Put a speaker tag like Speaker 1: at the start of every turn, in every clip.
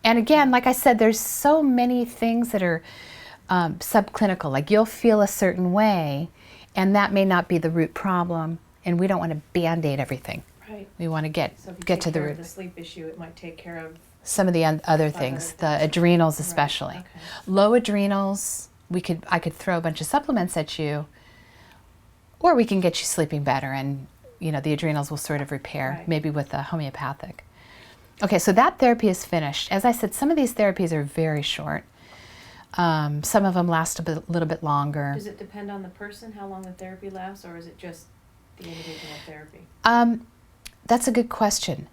Speaker 1: And again, like I said, there's so many things that are subclinical. Like you'll feel a certain way, and that may not be the root problem, and we don't want to Band-Aid everything.
Speaker 2: Right.
Speaker 1: We want to get to the root.
Speaker 2: So if you take care of the sleep issue, it might take care of
Speaker 1: some of the other things, the adrenals especially.
Speaker 2: Right. Okay.
Speaker 1: Low adrenals, I could throw a bunch of supplements at you, or we can get you sleeping better, and the adrenals will sort of repair, maybe with a homeopathic. Okay, so that therapy is finished. As I said, some of these therapies are very short. Some of them last a little bit longer.
Speaker 2: Does it depend on the person, how long the therapy lasts, or is it just the individual therapy?
Speaker 1: That's a good question.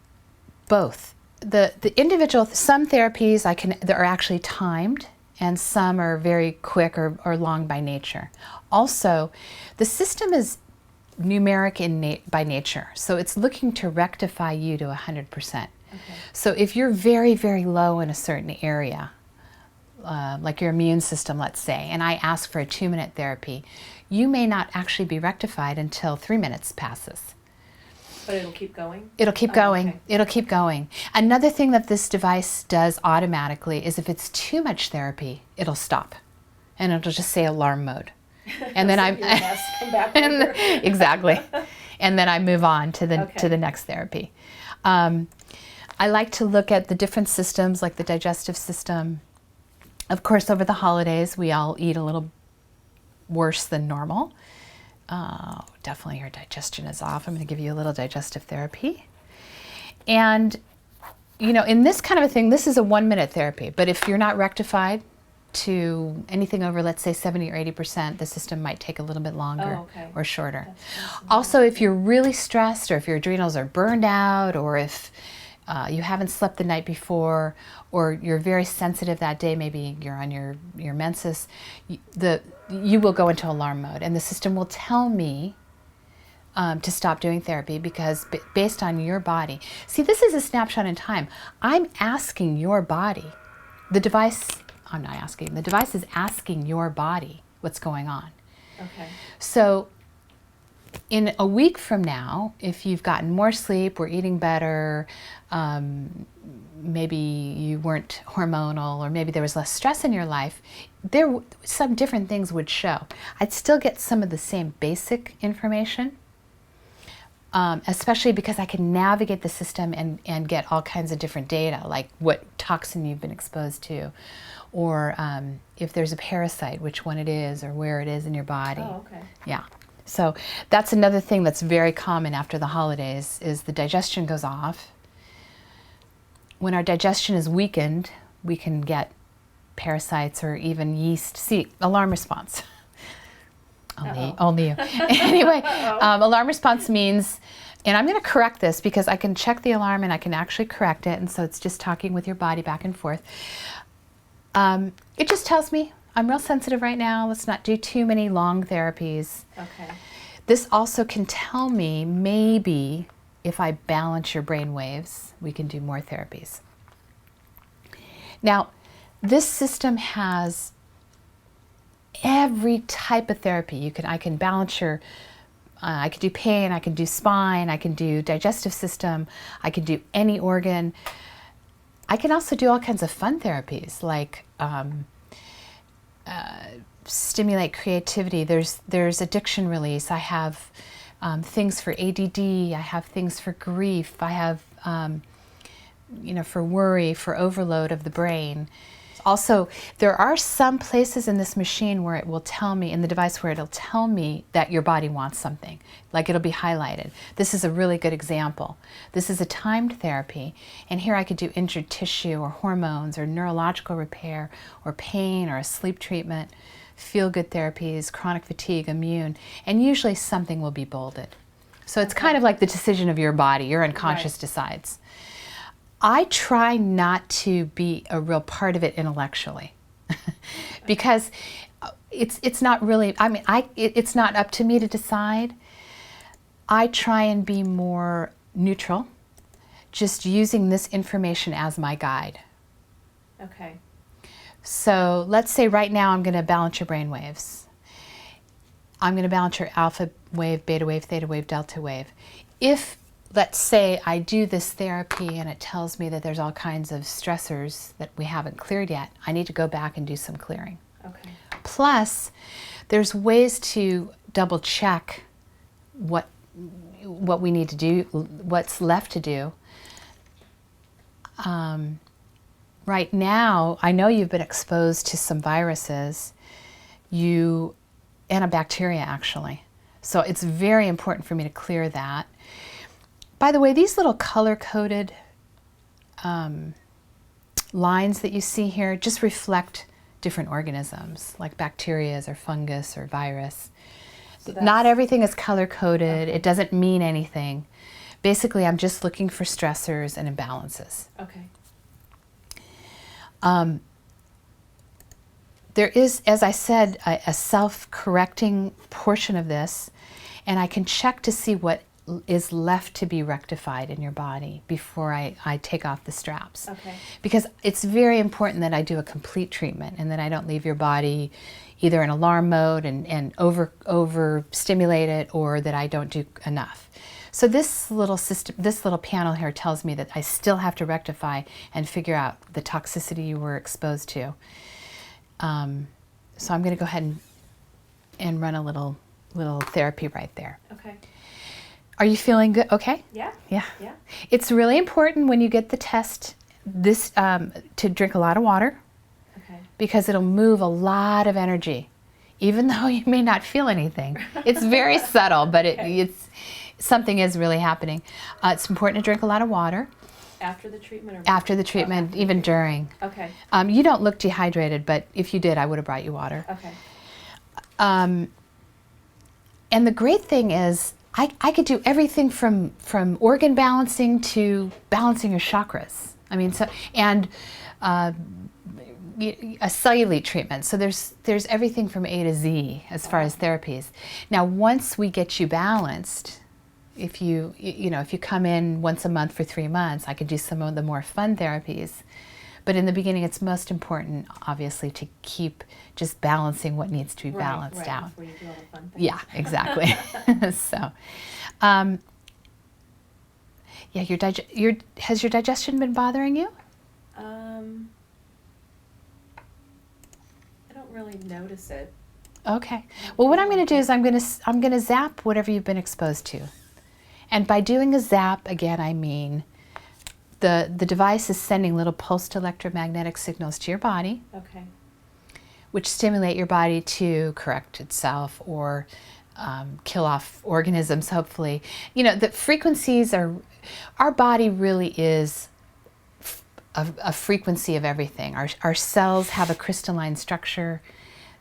Speaker 1: Both. The individual, some therapies that are actually timed, and some are very quick or long by nature. Also, the system is numeric by nature, so it's looking to rectify you to 100%.
Speaker 2: Okay.
Speaker 1: So if you're very, very low in a certain area, like your immune system, let's say, and I ask for a 2-minute therapy, you may not actually be rectified until 3 minutes passes.
Speaker 2: But it'll keep going?
Speaker 1: It'll keep going.
Speaker 2: Okay.
Speaker 1: It'll keep going. Another thing that this device does automatically is if it's too much therapy, it'll stop. And it'll just say alarm mode. And then
Speaker 2: come back later.
Speaker 1: Exactly. And then I move on to the next therapy. I like to look at the different systems, like the digestive system. Of course, over the holidays, we all eat a little worse than normal. Definitely your digestion is off. I'm going to give you a little digestive therapy. And, in this kind of a thing, this is a 1-minute therapy. But if you're not rectified to anything over, let's say, 70 or 80%, the system might take a little bit longer or shorter. Also, if you're really stressed, or if your adrenals are burned out, or if you haven't slept the night before, or you're very sensitive that day, maybe you're on your menses, you will go into alarm mode, and the system will tell me to stop doing therapy, because based on your body. See, this is a snapshot in time. I'm asking your body. I'm not asking. The device is asking your body what's going on.
Speaker 2: Okay.
Speaker 1: So in a week from now, if you've gotten more sleep, we're eating better, maybe you weren't hormonal, or maybe there was less stress in your life, some different things would show. I'd still get some of the same basic information, especially because I can navigate the system and get all kinds of different data, like what toxin you've been exposed to, or if there's a parasite, which one it is, or where it is in your body.
Speaker 2: Oh, okay.
Speaker 1: Yeah. So that's another thing that's very common after the holidays, is the digestion goes off. When our digestion is weakened, we can get parasites or even yeast. See, alarm response. Only you. Anyway, alarm response means, and I'm going to correct this because I can check the alarm and I can actually correct it, and so it's just talking with your body back and forth. It just tells me, I'm real sensitive right now, let's not do too many long therapies.
Speaker 2: Okay.
Speaker 1: This also can tell me, maybe if I balance your brain waves, we can do more therapies. Now, this system has every type of therapy. I can balance your, I can do pain, I can do spine, I can do digestive system, I can do any organ. I can also do all kinds of fun therapies, like stimulate creativity. There's addiction release. I have things for ADD. I have things for grief. I have, for worry, for overload of the brain. Also, there are some places in this machine where it will tell me, in the device where it'll tell me that your body wants something, like it'll be highlighted. This is a really good example. This is a timed therapy, and here I could do injured tissue or hormones or neurological repair or pain or a sleep treatment, feel-good therapies, chronic fatigue, immune, and usually something will be bolded. So it's kind of like the decision of your body, your unconscious decides. I try not to be a real part of it intellectually because it's not really, it's not up to me to decide. I try and be more neutral, just using this information as my guide.
Speaker 2: Okay.
Speaker 1: So let's say right now I'm going to balance your brain waves. I'm going to balance your alpha wave, beta wave, theta wave, delta wave. If let's say I do this therapy and it tells me that there's all kinds of stressors that we haven't cleared yet. I need to go back and do some clearing.
Speaker 2: Okay.
Speaker 1: Plus, there's ways to double check what we need to do, what's left to do. Right now, I know you've been exposed to some viruses, and a bacteria actually. So it's very important for me to clear that. By the way, these little color-coded lines that you see here just reflect different organisms, like bacteria or fungus or virus. So not everything is color-coded. Okay. It doesn't mean anything. Basically, I'm just looking for stressors and imbalances.
Speaker 2: Okay.
Speaker 1: There is, as I said, a self-correcting portion of this, and I can check to see what is left to be rectified in your body before I take off the straps.
Speaker 2: Okay.
Speaker 1: Because it's very important that I do a complete treatment and that I don't leave your body either in alarm mode and overstimulate it, or that I don't do enough. So this little system, this little panel here tells me that I still have to rectify and figure out the toxicity you were exposed to. So I'm going to go ahead and run a little therapy right there.
Speaker 2: Okay.
Speaker 1: Are you feeling good? Okay?
Speaker 2: Yeah.
Speaker 1: Yeah.
Speaker 2: Yeah.
Speaker 1: It's really important when you get the test to drink a lot of water.
Speaker 2: Okay.
Speaker 1: Because it'll move a lot of energy, even though you may not feel anything. It's very subtle, but it's something is really happening. It's important to drink a lot of water.
Speaker 2: After the treatment? Or
Speaker 1: after the treatment,
Speaker 2: after
Speaker 1: even
Speaker 2: the treatment.
Speaker 1: during.
Speaker 2: Okay.
Speaker 1: You don't look dehydrated, but if you did, I would have brought you water.
Speaker 2: Okay.
Speaker 1: And the great thing is, I could do everything from organ balancing to balancing your chakras. I mean, a cellulite treatment. So there's everything from A to Z as far as therapies. Now, once we get you balanced, if you come in once a month for 3 months, I could do some of the more fun therapies. But in the beginning, it's most important, obviously, to keep just balancing what needs to be balanced out.
Speaker 2: Before you do all the fun things.
Speaker 1: Yeah, exactly. So, yeah, has your digestion been bothering you?
Speaker 2: I don't really notice it.
Speaker 1: Okay. Well, what I'm going to do is I'm going to zap whatever you've been exposed to. And by doing a zap, again, I mean the device is sending little pulsed electromagnetic signals to your body,
Speaker 2: Okay.
Speaker 1: which stimulate your body to correct itself or kill off organisms, hopefully. You know, the frequencies our body really is a frequency of everything. Our cells have a crystalline structure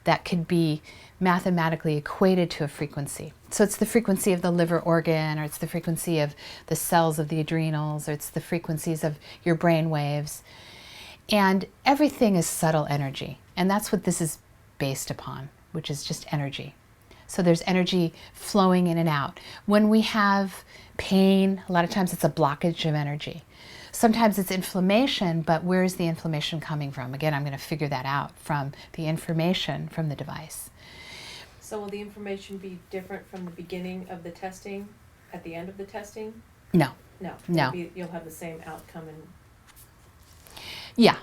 Speaker 1: that could be mathematically equated to a frequency. So it's the frequency of the liver organ, or it's the frequency of the cells of the adrenals, or it's the frequencies of your brain waves. And everything is subtle energy. And that's what this is based upon, which is just energy. So there's energy flowing in and out. When we have pain, a lot of times it's a blockage of energy. Sometimes it's inflammation, but where is the inflammation coming from? Again, I'm going to figure that out from the information from the device.
Speaker 2: So will the information be different from the beginning of the testing at the end of the testing?
Speaker 1: No.
Speaker 2: No.
Speaker 1: No.
Speaker 2: You'll have the same outcome.
Speaker 1: Yeah.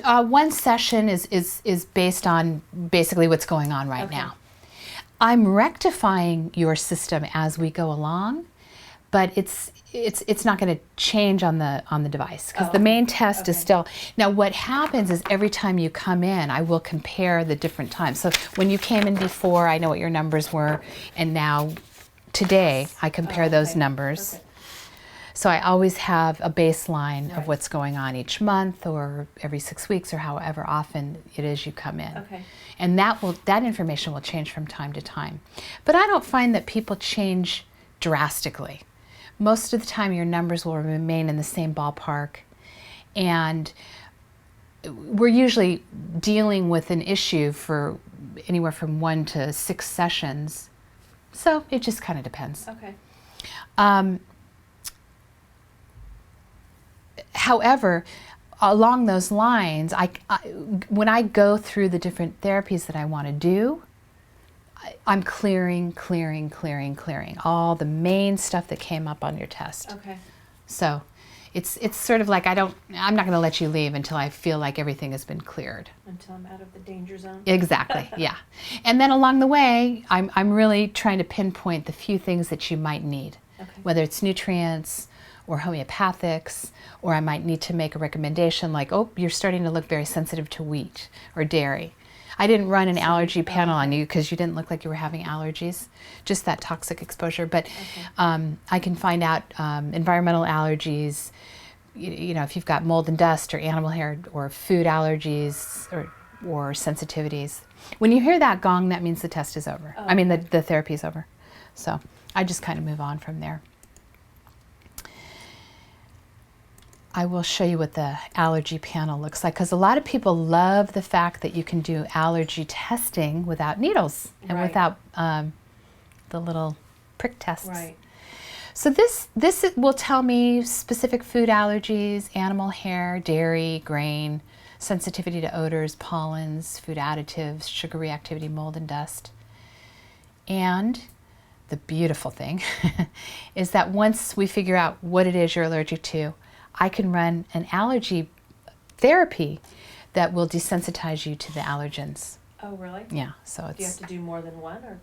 Speaker 1: One session is based on basically what's going on right now. I'm rectifying your system as we go along, but it's not going to change on the device, because the main test is still. Now what happens is every time you come in, I will compare the different times. So when you came in before, I know what your numbers were, and now today I compare those numbers. Okay. So I always have a baseline of what's going on each month or every 6 weeks or however often it is you come in.
Speaker 2: Okay.
Speaker 1: And that information will change from time to time. But I don't find that people change drastically. Most of the time your numbers will remain in the same ballpark, and we're usually dealing with an issue for anywhere from 1 to 6 sessions. So it just kind of depends.
Speaker 2: Okay.
Speaker 1: However, along those lines, when I go through the different therapies that I want to do, I'm clearing all the main stuff that came up on your test.
Speaker 2: Okay.
Speaker 1: So it's sort of like I'm not going to let you leave until I feel like everything has been cleared.
Speaker 2: Until I'm out of the danger zone.
Speaker 1: Exactly, yeah. And then along the way, I'm really trying to pinpoint the few things that you might need,
Speaker 2: Okay.
Speaker 1: whether it's nutrients or homeopathics, or I might need to make a recommendation like, oh, you're starting to look very sensitive to wheat or dairy. I didn't run an allergy panel on you because you didn't look like you were having allergies, just that toxic exposure. But I can find out environmental allergies, you know, if you've got mold and dust or animal hair or food allergies or sensitivities. When you hear that gong, that means the test is over. I mean, the therapy is over. So I just kind of move on from there. I will show you what the allergy panel looks like, because a lot of people love the fact that you can do allergy testing without needles and without the little prick tests.
Speaker 2: Right.
Speaker 1: So this will tell me specific food allergies, animal hair, dairy, grain, sensitivity to odors, pollens, food additives, sugar reactivity, mold and dust. And the beautiful thing is that once we figure out what it is you're allergic to, I can run an allergy therapy that will desensitize you to the allergens.
Speaker 2: Oh, really?
Speaker 1: Yeah. So it's.
Speaker 2: Do you have to do more than one, or?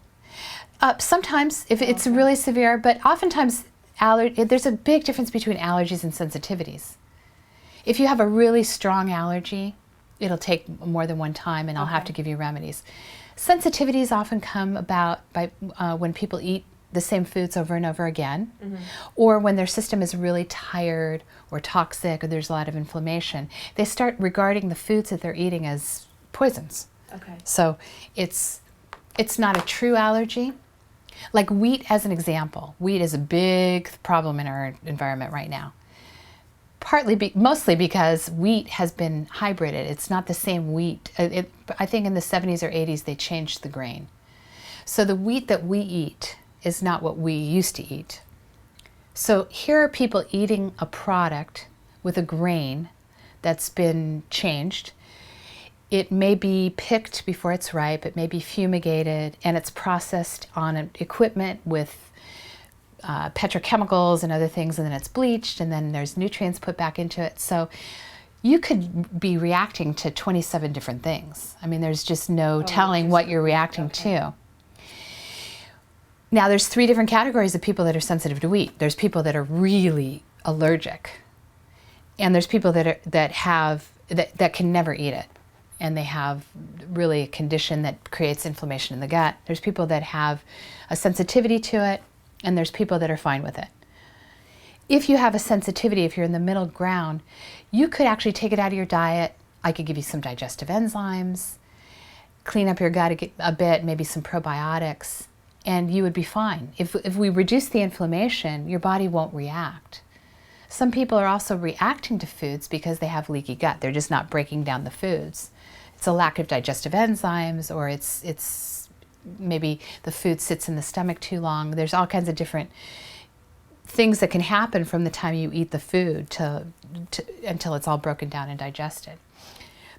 Speaker 1: Sometimes, if it's really severe, but oftentimes there's a big difference between allergies and sensitivities. If you have a really strong allergy, it'll take more than one time, and I'll have to give you remedies. Sensitivities often come about by when people eat the same foods over and over again, or when their system is really tired or toxic or there's a lot of inflammation. They start regarding the foods that they're eating as poisons.
Speaker 2: Okay.
Speaker 1: So it's not a true allergy. Like wheat as an example. Wheat is a big problem in our environment right now. Mostly because wheat has been hybrided. It's not the same wheat. I think in the 70s or 80s they changed the grain. So the wheat that we eat is not what we used to eat. So here are people eating a product with a grain that's been changed. It may be picked before it's ripe, it may be fumigated, and it's processed on equipment with petrochemicals and other things, and then it's bleached, and then there's nutrients put back into it. So you could be reacting to 27 different things. I mean, there's just no telling what you're reacting to. Now, there's 3 different categories of people that are sensitive to wheat. There's people that are really allergic, and there's people that can never eat it, and they have really a condition that creates inflammation in the gut. There's people that have a sensitivity to it, and there's people that are fine with it. If you have a sensitivity, if you're in the middle ground, you could actually take it out of your diet. I could give you some digestive enzymes, clean up your gut a bit, maybe some probiotics, and you would be fine. If we reduce the inflammation, your body won't react. Some people are also reacting to foods because they have leaky gut. They're just not breaking down the foods. It's a lack of digestive enzymes, or it's maybe the food sits in the stomach too long. There's all kinds of different things that can happen from the time you eat the food until it's all broken down and digested.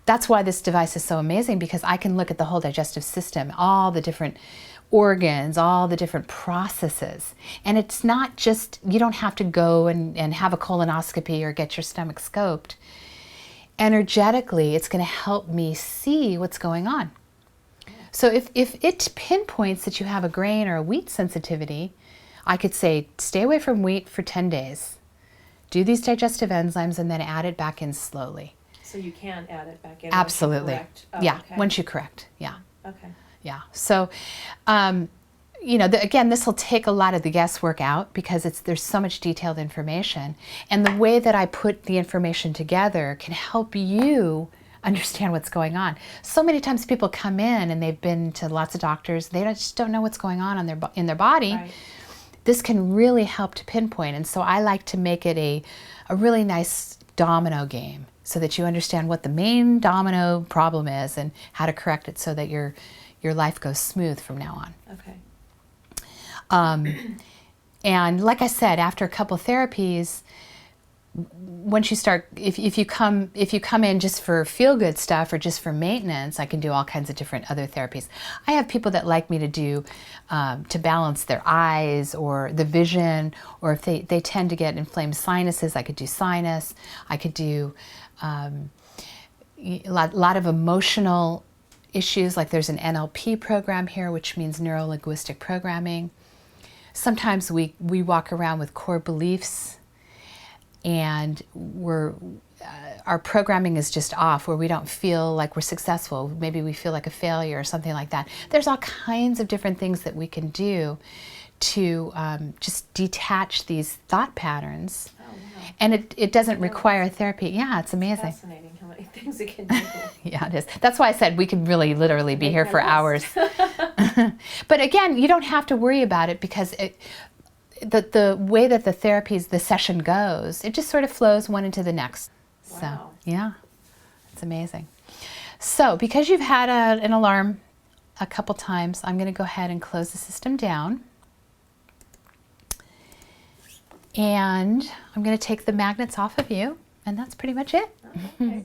Speaker 1: That's why this device is so amazing, because I can look at the whole digestive system, all the different organs, all the different processes. And it's not just, you don't have to go and have a colonoscopy or get your stomach scoped. Energetically, it's going to help me see what's going on. So if it pinpoints that you have a grain or a wheat sensitivity, I could say, stay away from wheat for 10 days. Do these digestive enzymes and then add it back in slowly.
Speaker 2: So you can add it back in.
Speaker 1: Absolutely.
Speaker 2: Once you correct.
Speaker 1: Yeah, once you correct. Yeah.
Speaker 2: Okay.
Speaker 1: Yeah. So, you know, again, this will take a lot of the guesswork out, because there's so much detailed information. And the way that I put the information together can help you understand what's going on. So many times people come in and they've been to lots of doctors. They just don't know what's going on in their body.
Speaker 2: Right.
Speaker 1: This can really help to pinpoint. And so I like to make it a really nice domino game, so that you understand what the main domino problem is and how to correct it so that your life goes smooth from now on.
Speaker 2: Okay.
Speaker 1: And like I said, after a couple therapies, once you start, if you come in just for feel-good stuff or just for maintenance, I can do all kinds of different other therapies. I have people that like me to do to balance their eyes or the vision, or if they tend to get inflamed sinuses, I could do sinus. I could do a lot of emotional issues, like there's an NLP program here, which means neuro-linguistic programming. Sometimes we walk around with core beliefs, and our programming is just off, where we don't feel like we're successful. Maybe we feel like a failure or something like that. There's all kinds of different things that we can do to just detach these thought patterns. Oh, wow. And it doesn't require therapy. Yeah, it's amazing.
Speaker 2: It's fascinating how many things it can do.
Speaker 1: Yeah, it is. That's why I said we could really literally be here for hours. But again, you don't have to worry about it, because the way that the session goes, it just sort of flows one into the next.
Speaker 2: Wow.
Speaker 1: So, yeah, it's amazing. So, because you've had an alarm a couple times, I'm going to go ahead and close the system down. And I'm going to take the magnets off of you, and that's pretty much it.
Speaker 2: Okay.